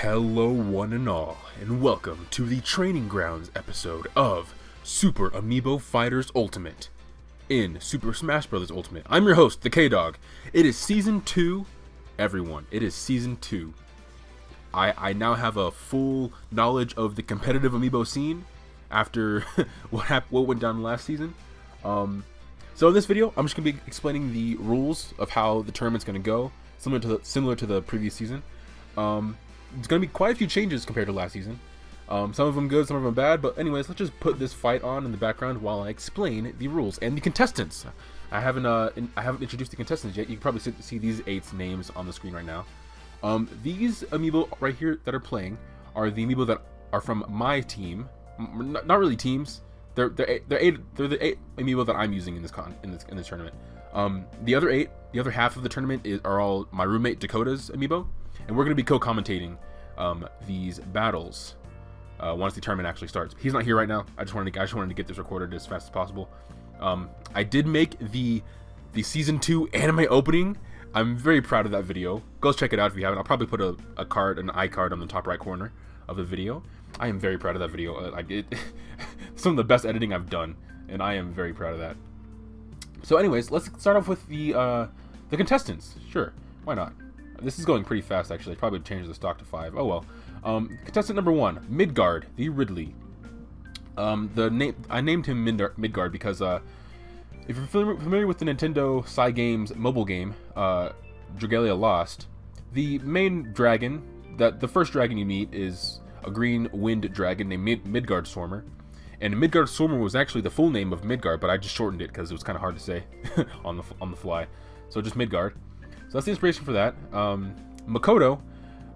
Hello one and all, and welcome to the Training Grounds episode of Super Amiibo Fighters Ultimate in Super Smash Bros. Ultimate. I'm your host, the K-Dog. It is Season 2, everyone. It is Season 2. I now have a full knowledge of the competitive Amiibo scene after what went down last season. So in this video, I'm just going to be explaining the rules of how the tournament's going to go, similar to the previous season. There's going to be quite a few changes compared to last season. Some of them good, some of them bad, but anyways, let's just put this fight on in the background while I explain the rules and the contestants. I haven't introduced the contestants yet. You can probably see these 8 names on the screen right now. These Amiibo right here that are playing are the Amiibo that are from my team. Not really teams. They're the 8 Amiibo that I'm using in this tournament. The other half of the tournament are all my roommate Dakota's Amiibo, and we're going to be co-commentating these battles once the tournament actually starts. He's not here right now. I just wanted to get this recorded as fast as possible. I did make the season 2 anime opening. I'm very proud of that video. Go check it out if you haven't. I'll probably put an iCard on the top right corner of the video. I am very proud of that video. Some of the best editing I've done, and I am very proud of that. So anyways, let's start off with the contestants. Sure, why not? This is going pretty fast, actually. Probably change the stock to 5. Oh well. Contestant number 1, Midgard, the Ridley. I named him Midgard because if you're familiar with the Nintendo Cygames mobile game, Dragalia Lost, the main dragon, the first dragon you meet is a green wind dragon named Midgard Swarmer. And Midgard Swarmer was actually the full name of Midgard, but I just shortened it because it was kind of hard to say on the fly. So just Midgard. So that's the inspiration for that. Makoto,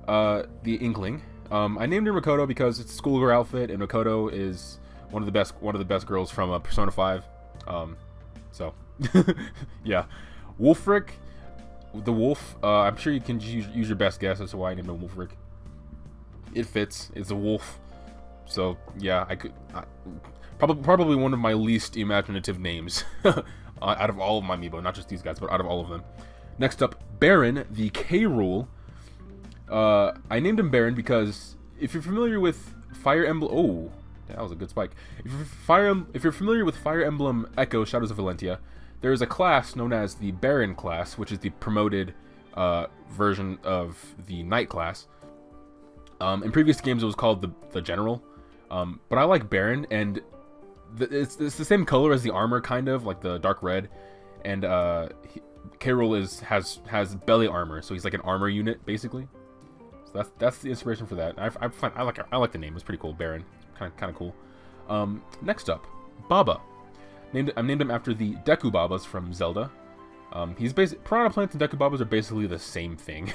the Inkling. I named her Makoto because it's a schoolgirl outfit, and Makoto is one of the best girls from Persona 5. So yeah, Wolfric, the wolf. I'm sure you can use your best guess as to why I named him Wolfric. It fits. It's a wolf. So yeah, probably one of my least imaginative names out of all of my Amiibo, not just these guys, but out of all of them. Next up, Baron, the K. Rool. I named him Baron because if you're familiar with Fire Emblem, oh, that was a good spike. If you're familiar with Fire Emblem Echo: Shadows of Valentia, there is a class known as the Baron class, which is the promoted version of the Knight class. In previous games, it was called the General, but I like Baron, and it's the same color as the armor, kind of like the dark red, and K. Rool has belly armor, so he's like an armor unit basically. So that's the inspiration for that. I like the name. It's pretty cool. Baron, kind of cool. Next up, Baba. I named him after the Deku Babas from Zelda. Piranha Plants and Deku Babas are basically the same thing.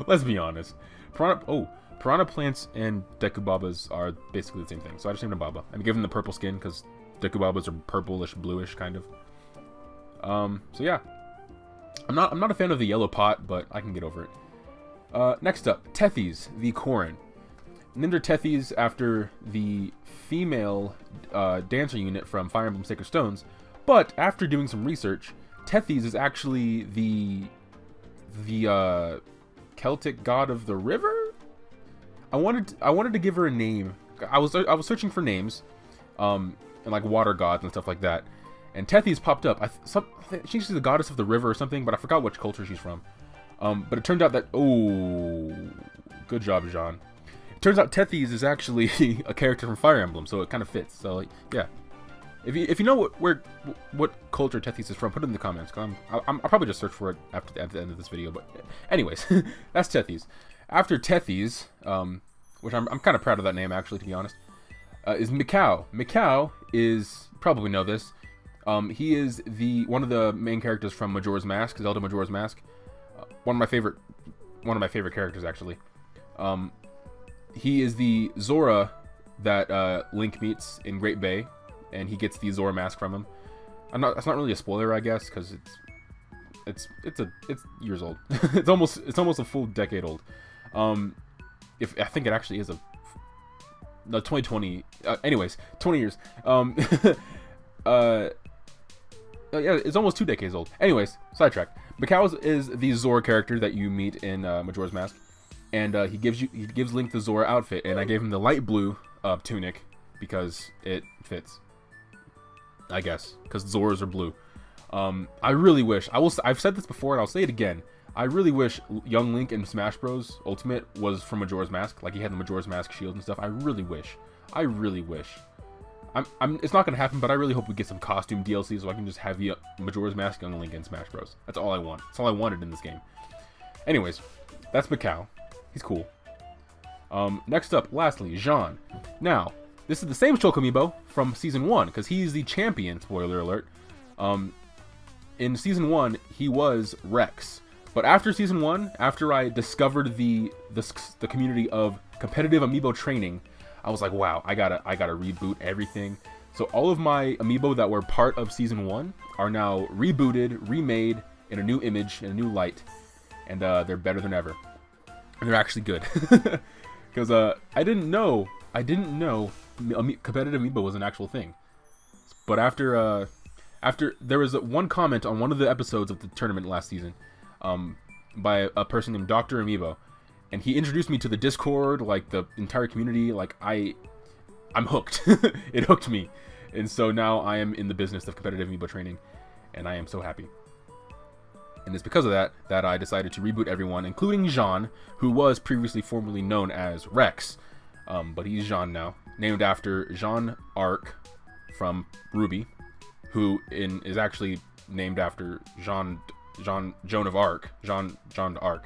Let's be honest. Piranha Plants and Deku Babas are basically the same thing. So I just named him Baba. I'm giving him the purple skin because Deku Babas are purplish, bluish kind of. So yeah. I'm not a fan of the yellow pot, but I can get over it. Next up, Tethys, the Corrin. Named her Tethys after the female dancer unit from Fire Emblem Sacred Stones, but after doing some research, Tethys is actually the Celtic god of the river. I wanted to give her a name. I was searching for names, and like water gods and stuff like that. And Tethys popped up. She's the goddess of the river or something, but I forgot which culture she's from. But it turned out that... Oh, good job, Jean. It turns out Tethys is actually a character from Fire Emblem, so it kind of fits. So, like, yeah. If you know what culture Tethys is from, put it in the comments. I'll probably just search for it at the end of this video. But anyways, that's Tethys. After Tethys, which I'm kind of proud of that name, actually, to be honest, is Mikau. Mikau is... You probably know this. He is one of the main characters from Majora's Mask, Zelda Majora's Mask. One of my favorite characters, actually. He is the Zora that Link meets in Great Bay, and he gets the Zora mask from him. That's not really a spoiler, I guess, because it's years old. it's almost a full decade old. I think it actually is no, 2020. Anyways, 20 years. Yeah, it's almost 2 decades old. Anyways, sidetrack. Mikau is the Zora character that you meet in Majora's Mask. and he gives Link the Zora outfit, and I gave him the light blue tunic because it fits, I guess, because Zoras are blue. I really wish I've said this before and I'll say it again. I really wish young Link in Smash Bros. Ultimate was from Majora's Mask, like he had the Majora's Mask shield and stuff. I really wish. It's not gonna happen, but I really hope we get some costume DLC so I can just have the Majora's Mask young Link in Smash Bros. That's all I want. That's all I wanted in this game. Anyways, that's Macau. He's cool. Next up, lastly, Jean. Now, this is the same Shulk Amiibo from Season 1, because he's the champion, spoiler alert. In Season 1, he was Rex. But after Season 1, after I discovered the community of competitive Amiibo training, I was like, wow, I gotta reboot everything. So all of my Amiibo that were part of Season 1 are now rebooted, remade, in a new image, in a new light. And they're better than ever. And they're actually good. Because I didn't know competitive Amiibo was an actual thing. But after there was one comment on one of the episodes of the tournament last season, by a person named Dr. Amiibo, and he introduced me to the Discord, like the entire community. Like I'm hooked. It hooked me, and so now I am in the business of competitive Amiibo training, and I am so happy. And it's because of that I decided to reboot everyone, including Jean, who was previously formerly known as Rex, but he's Jean now, named after Jeanne d'Arc from Ruby, who is actually named after Joan of Arc, Jeanne d'Arc,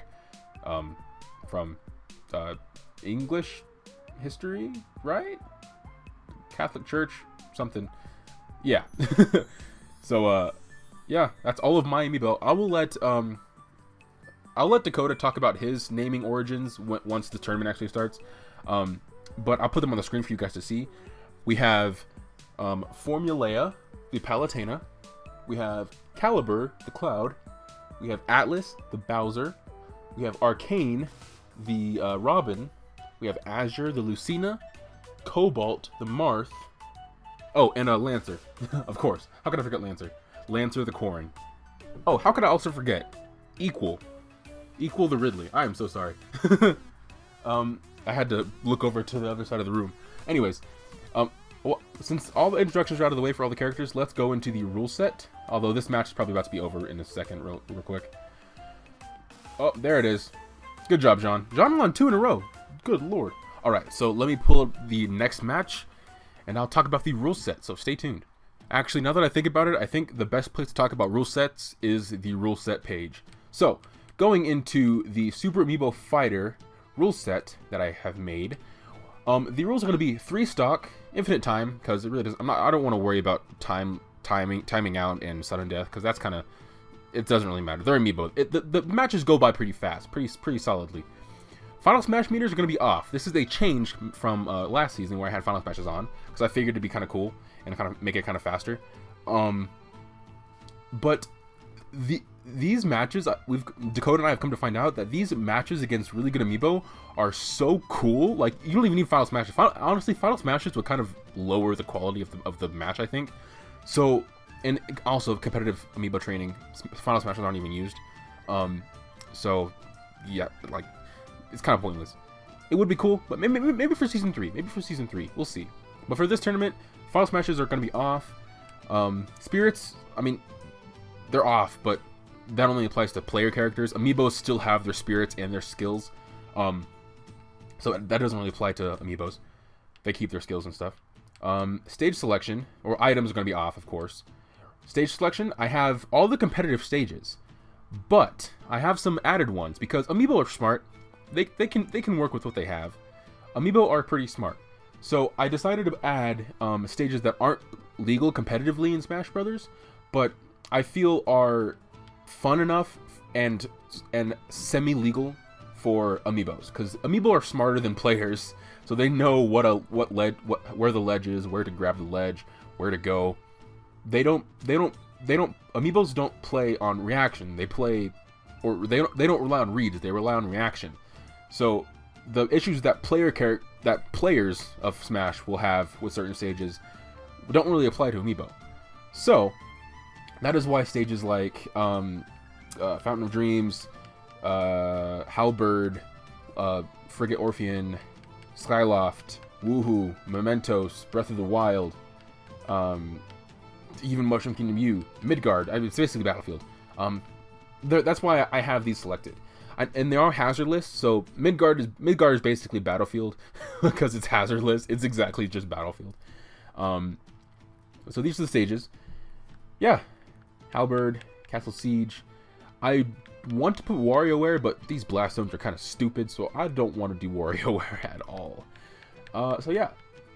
from English history, right? Catholic Church, something. Yeah. So yeah, that's all of my Amiibo. I'll let Dakota talk about his naming origins once the tournament actually starts. But I'll put them on the screen for you guys to see. We have Formulea, the Palutena. We have Caliber, the Cloud. We have Atlas, the Bowser. We have Arcane, the Robin. We have Azure, the Lucina. Cobalt, the Marth. Oh, and Lancer, of course. How could I forget Lancer? Lancer the Corrin. Oh, how could I also forget? Equal the Ridley. I am so sorry. I had to look over to the other side of the room. Anyways, well, since all the introductions are out of the way for all the characters, let's go into the rule set. Although this match is probably about to be over in a second, real quick. Oh, there it is. Good job, Jean. Jean won 2 in a row. Good lord. All right, so let me pull up the next match, and I'll talk about the rule set. So stay tuned. Actually, now that I think about it, I think the best place to talk about rule sets is the rule set page. So, going into the Super Amiibo Fighter rule set that I have made, the rules are going to be 3 stock, infinite time, because it really does. I don't want to worry about timing out and sudden death, because that's kind of, it doesn't really matter. They're Amiibo. The matches go by pretty fast, pretty solidly. Final Smash meters are going to be off. This is a change from last season where I had Final Smashes on, because I figured it'd be kind of cool and kind of make it kind of faster. But these matches, Dakota and I have come to find out that these matches against really good Amiibo are so cool. Like, you don't even need Final Smashes. Honestly, Final Smashes would kind of lower the quality of the match, I think. So, and also competitive Amiibo training, Final Smashes aren't even used. So, yeah, like, it's kind of pointless. It would be cool, but maybe for Season 3. Maybe for Season 3. We'll see. But for this tournament, Final Smashes are going to be off. Spirits, I mean, they're off, but that only applies to player characters. Amiibos still have their spirits and their skills. So that doesn't really apply to Amiibos. They keep their skills and stuff. Stage selection, or items, are going to be off, of course. Stage selection, I have all the competitive stages, but I have some added ones because Amiibo are smart. They can work with what they have. Amiibo are pretty smart. So I decided to add stages that aren't legal competitively in Smash Brothers, but I feel are fun enough and semi-legal for Amiibos, because Amiibo are smarter than players, so they know where the ledge is, where to grab the ledge, where to go. Amiibos don't play on reaction. They don't rely on reads. They rely on reaction. So the issues that players of Smash will have with certain stages don't really apply to Amiibo. So that is why stages like Fountain of Dreams, Halberd, Frigate Orpheon, Skyloft, Woohoo, Mementos, Breath of the Wild, even Mushroom Kingdom U, Midgard. I mean, it's basically Battlefield. That's why I have these selected. And they are hazardless, so Midgard is basically Battlefield because it's hazardless. It's exactly just Battlefield. So these are the stages. Yeah, Halberd, Castle Siege. I want to put WarioWare, but these blast zones are kind of stupid, so I don't want to do WarioWare at all. So yeah,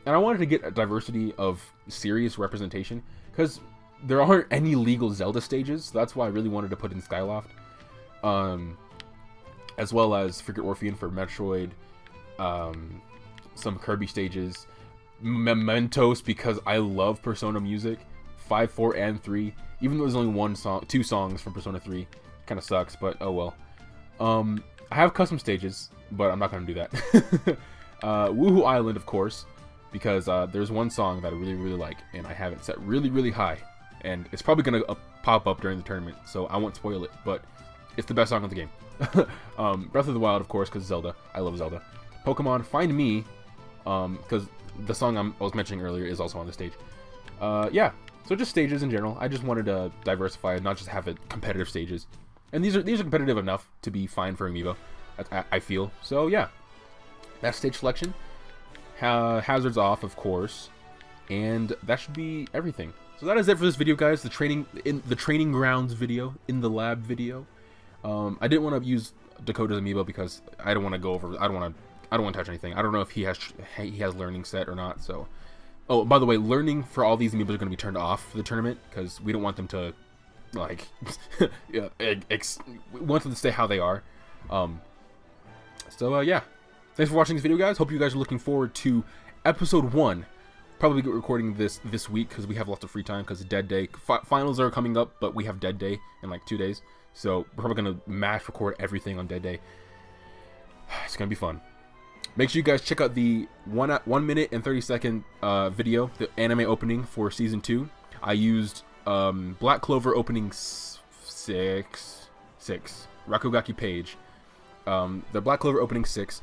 and I wanted to get a diversity of serious representation because there aren't any legal Zelda stages. So that's why I really wanted to put in Skyloft, as well as Frigate Orpheon for Metroid, some Kirby stages, Mementos because I love Persona music, 5, 4, and 3. Even though there's only 2 songs from Persona 3, kind of sucks, but oh well. I have custom stages, but I'm not gonna do that. Woohoo Island, of course, because there's one song that I really, really like, and I have it set really, really high, and it's probably gonna pop up during the tournament, so I won't spoil it, but it's the best song of the game. Breath of the Wild, of course, because Zelda. I love Zelda. Pokemon Find Me, because the song I was mentioning earlier is also on the stage. Yeah, so just stages in general. I just wanted to diversify, not just have it competitive stages. And these are competitive enough to be fine for Amiibo, I feel. So yeah, that's stage selection. Hazards off, of course, and that should be everything. So that is it for this video, guys. The training grounds video, in the lab video. I didn't want to use Dakota's Amiibo because I don't want to go over. I don't want to touch anything. I don't know if he has learning set or not. So, oh, by the way, learning for all these Amiibos are going to be turned off for the tournament because we don't want them to, like, we want them to stay how they are. So yeah, thanks for watching this video, guys. Hope you guys are looking forward to episode 1. Probably recording this week because we have lots of free time because Dead Day finals are coming up, but we have Dead Day in like 2 days. So we're probably gonna mash record everything on Dead Day. It's gonna be fun. Make sure you guys check out the 1 minute and 30-second video, the anime opening for season 2. I used Black Clover opening 6, Rakugaki Page. The Black Clover opening 6.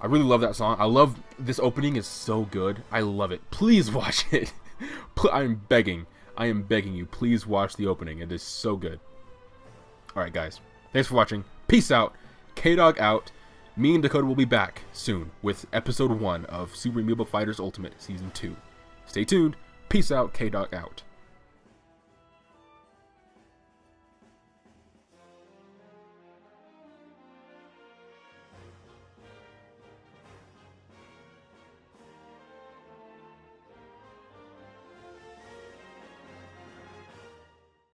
I really love that song. I love this opening. Is so good. I love it. Please watch it. I am begging you. Please watch the opening. It is so good. Alright, guys. Thanks for watching. Peace out. K-Dog out. Me and Dakota will be back soon with episode 1 of Super Amiibo Fighters Ultimate Season 2. Stay tuned. Peace out. K-Dog out.